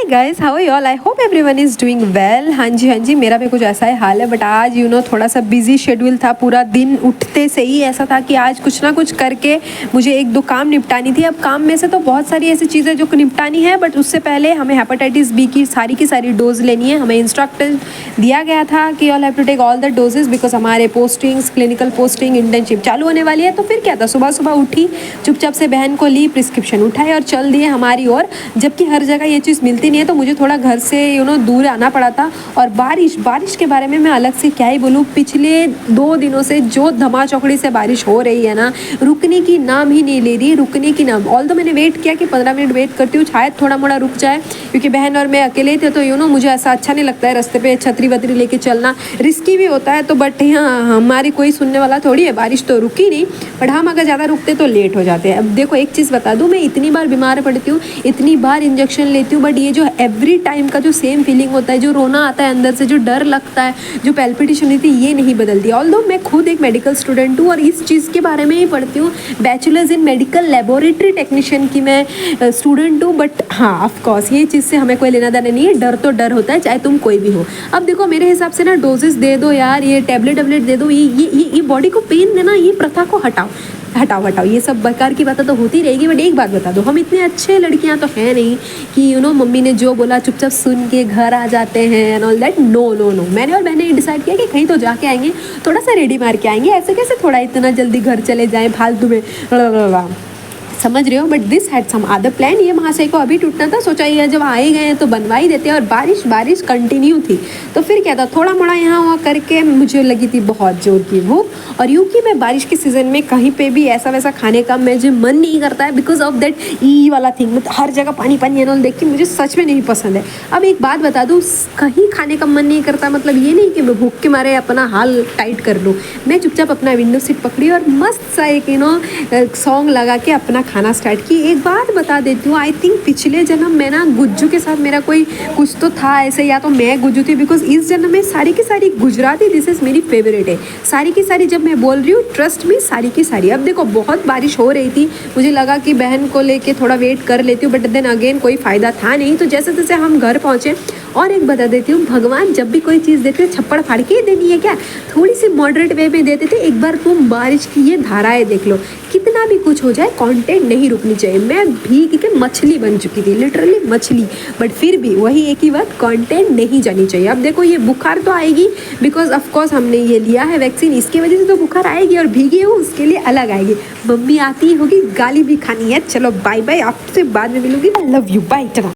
Hi guys, how are you all? I hope everyone is doing well. हाँ जी, मेरा भी कुछ ऐसा ही हाल है। बट आज थोड़ा सा बिजी शेड्यूल था। पूरा दिन उठते से ही ऐसा था कि आज कुछ ना कुछ करके मुझे एक दो काम निपटानी थी। अब काम में से तो बहुत सारी ऐसी चीज़ें जो निपटानी है, बट उससे पहले हमें हेपेटाइटिस बी की सारी डोज लेनी है। हमें इंस्ट्रक्शन दिया गया था कि all have to take all the doses because हमारे पोस्टिंग्स, क्लिनिकल पोस्टिंग, इंटर्नशिप चालू होने वाली है। तो फिर क्या था, सुबह सुबह उठी, चुपचाप से बहन को ली, प्रिस्क्रिप्शन उठाए और चल दिए हमारी ओर। जबकि हर जगह ये चीज़ मिलती नहीं है, तो मुझे थोड़ा घर से दूर आना पड़ा था। और बारिश के बारे में मैं अलग से क्या ही बोलूँ। पिछले 2 दिनों से जो धमाचौकड़ी से बारिश हो रही है ना, रुकने की नाम ही नहीं ले रही, रुकने की नाम। ऑल तो मैंने वेट किया कि 15 मिनट वेट करती हूँ, शायद थोड़ा मोड़ा रुक जाए, क्योंकि बहन और मैं अकेले थे। तो मुझे ऐसा अच्छा नहीं लगता है रास्ते पे छतरी वतरी लेके चलना, रिस्की भी होता है। तो बट यहाँ हमारी कोई सुनने वाला थोड़ी है। बारिश तो रुकी नहीं, बट हम अगर ज़्यादा रुकते तो लेट हो जाते हैं। अब देखो, एक चीज़ बता दूँ, मैं इतनी बार बीमार पड़ती हूँ, इतनी बार इंजेक्शन लेती हूँ, बट ये जो एवरी टाइम का जो सेम फीलिंग होता है, जो रोना आता है अंदर से, जो डर लगता है, जो पैल्पिटेशन होती है, ये नहीं बदलती। ऑल्दो मैं खुद एक मेडिकल स्टूडेंट हूँ और इस चीज़ के बारे में ही पढ़ती हूँ। Bachelors in medical laboratory technician की मैं स्टूडेंट हूँ। बट हाँ, ऑफकोर्स ये चीज़ से हमें कोई लेना देना नहीं है। डर तो डर होता है, चाहे तुम कोई भी हो। अब देखो, मेरे हिसाब से ना डोजेस दे दो यार, ये टैबलेट दे दो, ये बॉडी को पेन देना, ये प्रथा को हटाओ। ये सब बेकार की बातें तो होती रहेगी। बट एक बात बता दो, हम इतने अच्छे लड़कियां तो हैं नहीं कि मम्मी ने जो बोला चुपचाप सुन के घर आ जाते हैं एंड ऑल दैट। नो, मैंने और बहने डिसाइड किया कि कहीं तो जाके आएंगे, थोड़ा सा रेडी मार के आएंगे। ऐसे कैसे थोड़ा इतना जल्दी घर चले जाएं फालतू में, समझ रहे हो। But this had some other plan. ये महाशय को अभी टूटना था, सोचा ये जब आ ही गए हैं तो बनवा ही देते हैं। और बारिश कंटिन्यू थी, तो फिर क्या था, थोड़ा मोड़ा यहाँ वहाँ करके मुझे लगी थी बहुत जोर की भूख। और यूँ कि मैं बारिश के सीज़न में कहीं पे भी ऐसा वैसा खाने का मुझे मन नहीं करता है, बिकॉज ऑफ दैट ई वाला थिंग। मतलब हर जगह पानी एनल देख के मुझे सच में नहीं पसंद है। अब एक बात बता दूँ, कहीं खाने का मन नहीं करता मतलब ये नहीं कि मैं भूख के मारे अपना हाल टाइट कर लूँ। मैं चुपचाप अपना विंडो सीट पकड़ी और मस्त सा एक सॉन्ग लगा के अपना खाना स्टार्ट की। एक बात बता देती हूँ, आई थिंक पिछले जन्म में ना गुज्जू के साथ मेरा कोई कुछ तो था ऐसे, या तो मैं गुज्जू थी, बिकॉज इस जन्म में सारी की सारी गुजराती डिशेस मेरी फेवरेट है। सारी की सारी, जब मैं बोल रही हूँ ट्रस्ट मी, सारी की सारी। अब देखो, बहुत बारिश हो रही थी, मुझे लगा कि बहन को लेके थोड़ा वेट कर लेती हूँ, बट देन अगेन कोई फ़ायदा था नहीं। तो जैसे तैसे हम घर पहुँचे। और एक बता देती हूँ, भगवान जब भी कोई चीज़ देते छप्पड़ फाड़ के देनी है क्या, थोड़ी सी मॉडरेट वे में देते थे। एक बार तुम बारिश की ये धाराएं देख लो, कितना भी कुछ हो जाए कंटेंट नहीं रुकनी चाहिए। मैं भीग के मछली बन चुकी थी, लिटरली मछली। बट फिर भी वही एक ही बात, कंटेंट नहीं जानी चाहिए। अब देखो, ये बुखार तो आएगी बिकॉज ऑफकोर्स हमने ये लिया है वैक्सीन, इसकी वजह से तो बुखार आएगी। और भीगी हूँ उसके लिए अलग आएगी, मम्मी आती होगी, गाली भी खानी है। चलो बाय बाय, आपसे बाद में मिलूंगी। I love you, bye.